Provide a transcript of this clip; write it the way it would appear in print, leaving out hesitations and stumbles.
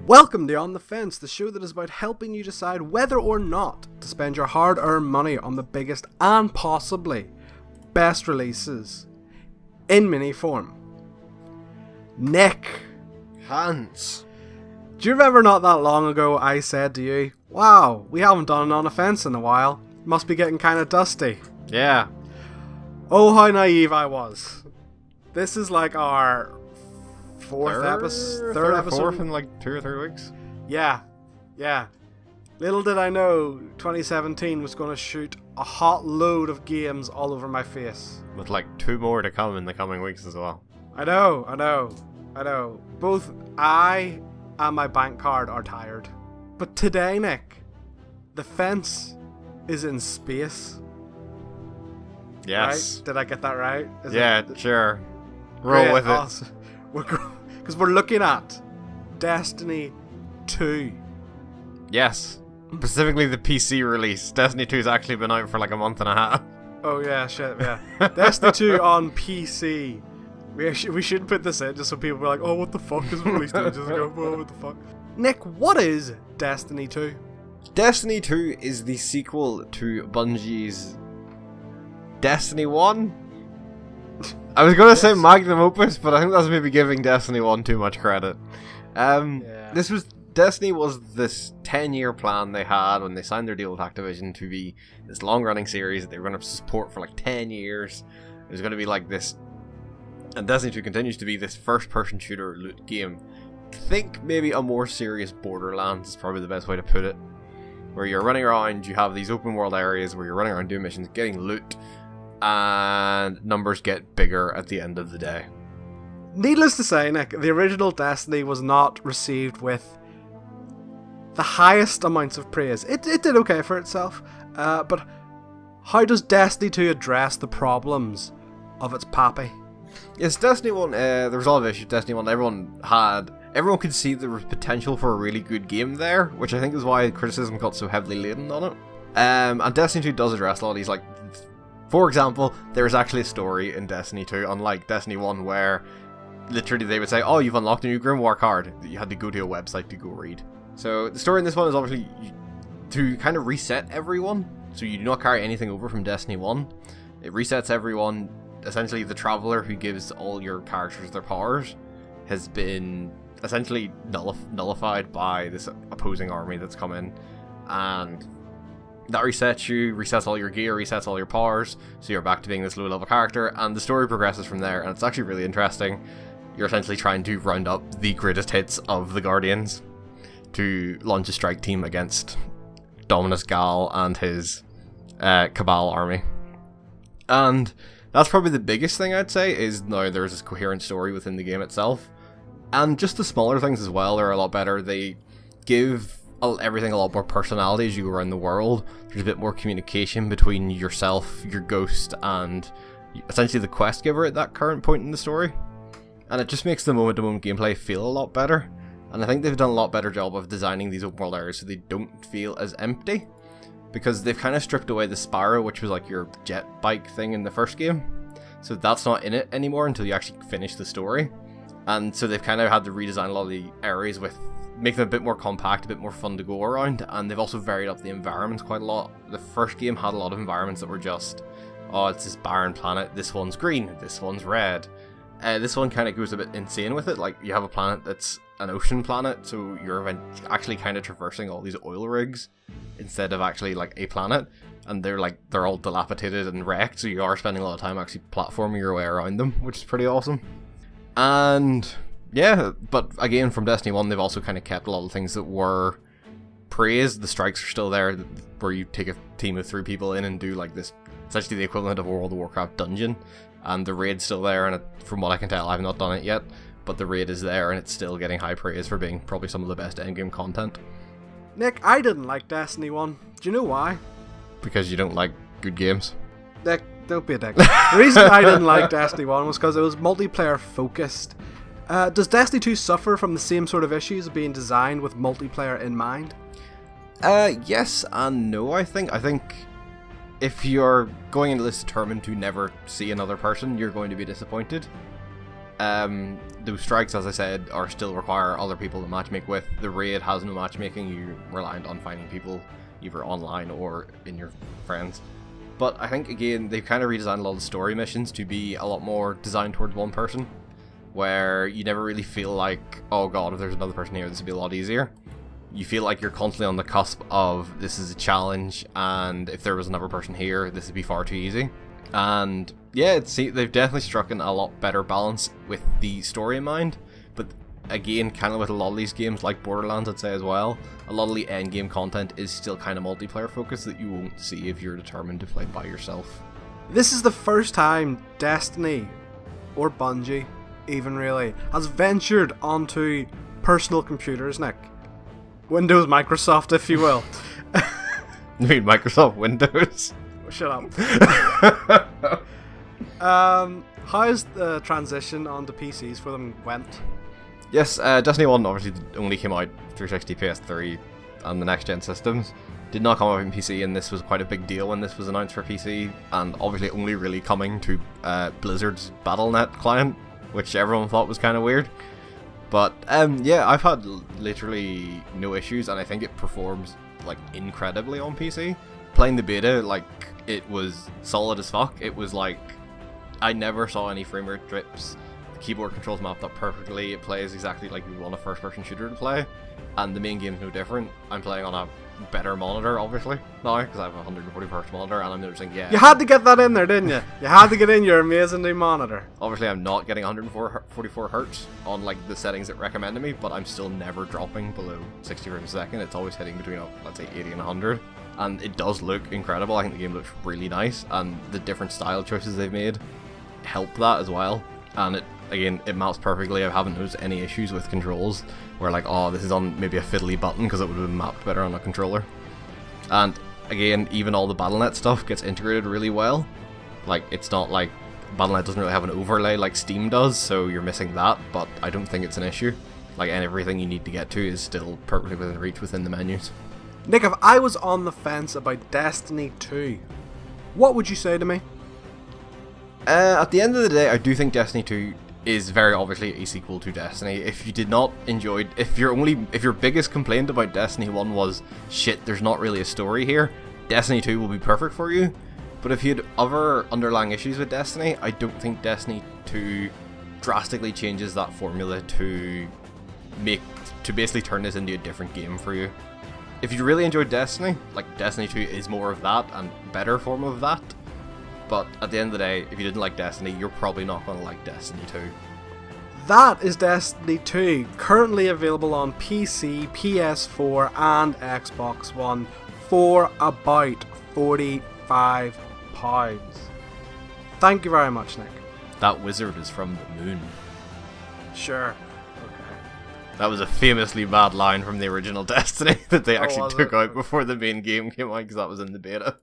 Welcome to On the Fence, the show that is about helping you decide whether or not to spend your hard-earned money on the biggest and possibly best releases in mini form. Nick. Hans. Do you remember not that long ago I said to you, wow, we haven't done an On the Fence in a while. Must be getting kind of dusty. Yeah. Oh, how naive I was. This is like our third episode. Fourth in like 2 or 3 weeks. Yeah. Little did I know 2017 was going to shoot a hot load of games all over my face. With like 2 more to come in the coming weeks as well. I know. Both I and my bank card are tired. But today, Nick, the fence is in space. Yes. Right? Did I get that right? Sure. Roll with it. Because we're looking at Destiny 2. Yes. Specifically the PC release. Destiny 2's actually been out for like a month and a half. Oh yeah, shit, yeah. Destiny 2 on PC. We should put this in just so people are like, oh, what the fuck is released? Just go, oh, what the fuck? Nick, what is Destiny 2? Destiny 2 is the sequel to Bungie's Destiny 1. I was going to say Magnum Opus, but I think that's maybe giving Destiny 1 too much credit. Destiny was this 10-year plan they had when they signed their deal with Activision to be this long-running series that they were going to support for like 10 years. It was going to be like this, and Destiny 2 continues to be this first-person shooter loot game. Think maybe a more serious Borderlands is probably the best way to put it, where you're running around, you have these open-world areas where you're running around doing missions, getting loot, and numbers get bigger at the end of the day. Needless to say, Nick, the original Destiny was not received with the highest amounts of praise. It did okay for itself, but how does Destiny 2 address the problems of its pappy? Yes, Destiny 1, there was a lot of issues. Destiny 1, everyone could see there was potential for a really good game there, which I think is why criticism got so heavily laden on it. And Destiny 2 does address a lot of these, like, for example, there is actually a story in Destiny 2, unlike Destiny 1, where literally they would say, oh, you've unlocked a new Grimoire card. You had to go to a website to go read. So the story in this one is obviously to kind of reset everyone, so you do not carry anything over from Destiny 1. It resets everyone. Essentially, the Traveler who gives all your characters their powers has been essentially nullified by this opposing army that's come in, and that resets you, resets all your gear, resets all your powers, so you're back to being this low-level character, and the story progresses from there, and it's actually really interesting. You're essentially trying to round up the greatest hits of the Guardians to launch a strike team against Dominus Gal and his Cabal army. And that's probably the biggest thing I'd say, is now there's this coherent story within the game itself. And just the smaller things as well are a lot better. They give everything a lot more personality as you go around the world. There's a bit more communication between yourself, your ghost, and essentially the quest giver at that current point in the story. And it just makes the moment-to-moment gameplay feel a lot better. And I think they've done a lot better job of designing these open world areas so they don't feel as empty. Because they've kind of stripped away the Spyro, which was like your jet bike thing in the first game. So that's not in it anymore until you actually finish the story. And so they've kind of had to redesign a lot of the areas with make them a bit more compact, a bit more fun to go around, and they've also varied up the environments quite a lot. The first game had a lot of environments that were just, oh, it's this barren planet, this one's green, this one's red. This one kind of goes a bit insane with it, like you have a planet that's an ocean planet, so you're actually kind of traversing all these oil rigs instead of actually like a planet, and they're all dilapidated and wrecked, so you are spending a lot of time actually platforming your way around them, which is pretty awesome. And yeah, but again, from Destiny 1, they've also kind of kept a lot of things that were praised. The strikes are still there, where you take a team of 3 people in and do like this, essentially the equivalent of a World of Warcraft dungeon. And the raid's still there, and from what I can tell, I've not done it yet, but the raid is there, and it's still getting high praise for being probably some of the best endgame content. Nick, I didn't like Destiny 1. Do you know why? Because you don't like good games. Nick, don't be a dick. The reason I didn't like Destiny 1 was because it was multiplayer focused. Does Destiny 2 suffer from the same sort of issues of being designed with multiplayer in mind? Yes and no, I think. I think if you're going into this determined to never see another person, you're going to be disappointed. those strikes, as I said, are still require other people to matchmake with. The raid has no matchmaking. You're reliant on finding people either online or in your friends. But I think, again, they've kind of redesigned a lot of the story missions to be a lot more designed towards one person, where you never really feel like, oh god, if there's another person here, this would be a lot easier. You feel like you're constantly on the cusp of, this is a challenge, and if there was another person here, this would be far too easy. And yeah, they've definitely struck in a lot better balance with the story in mind, but again, kind of with a lot of these games, like Borderlands, I'd say as well, a lot of the endgame content is still kind of multiplayer focused that you won't see if you're determined to play by yourself. This is the first time Destiny, or Bungie even really, has ventured onto personal computers, Nick. Windows Microsoft, if you will. You mean Microsoft Windows? Shut up. How's the transition onto PCs for them went? Yes, Destiny 1 obviously only came out 360, PS3, and the next-gen systems. Did not come out on PC, and this was quite a big deal when this was announced for PC, and obviously only really coming to Blizzard's Battle.net client, which everyone thought was kind of weird. But yeah, I've had literally no issues, and I think it performs like incredibly on PC. Playing the beta, like, it was solid as fuck. It was like, I never saw any frame rate drips. The keyboard controls mapped up perfectly. It plays exactly like you would want a first-person shooter to play, and the main game's no different. I'm playing on a better monitor, obviously, now, because I have a 140Hz monitor, and I'm noticing, yeah... You had to get that in there, didn't you? You had to get in your amazing new monitor. Obviously, I'm not getting 144Hz on, like, the settings it recommended me, but I'm still never dropping below 60 frames a second. It's always hitting between, let's say, 80 and 100. And it does look incredible. I think the game looks really nice, and the different style choices they've made help that as well. And it, again, it maps perfectly. I haven't noticed any issues with controls where, like, oh, this is on maybe a fiddly button, because it would have been mapped better on a controller. And again, even all the Battle.net stuff gets integrated really well. Like, it's not like Battle.net doesn't really have an overlay like Steam does, so you're missing that, but I don't think it's an issue. Like, and everything you need to get to is still perfectly within reach within the menus. Nick, if I was on the fence about Destiny 2, what would you say to me? At the end of the day, I do think Destiny 2 is very obviously a sequel to Destiny. If you did not enjoy, if your biggest complaint about Destiny 1 was, shit, there's not really a story here, Destiny 2 will be perfect for you. But if you had other underlying issues with Destiny, I don't think Destiny 2 drastically changes that formula to basically turn this into a different game for you. If you really enjoyed Destiny, like, Destiny 2 is more of that and better form of that. But at the end of the day, if you didn't like Destiny, you're probably not going to like Destiny 2. That is Destiny 2, currently available on PC, PS4 and Xbox One for about £45. Thank you very much, Nick. That wizard is from the moon. Sure. That was a famously bad line from the original Destiny that they actually took out before the main game came out, because that was in the beta.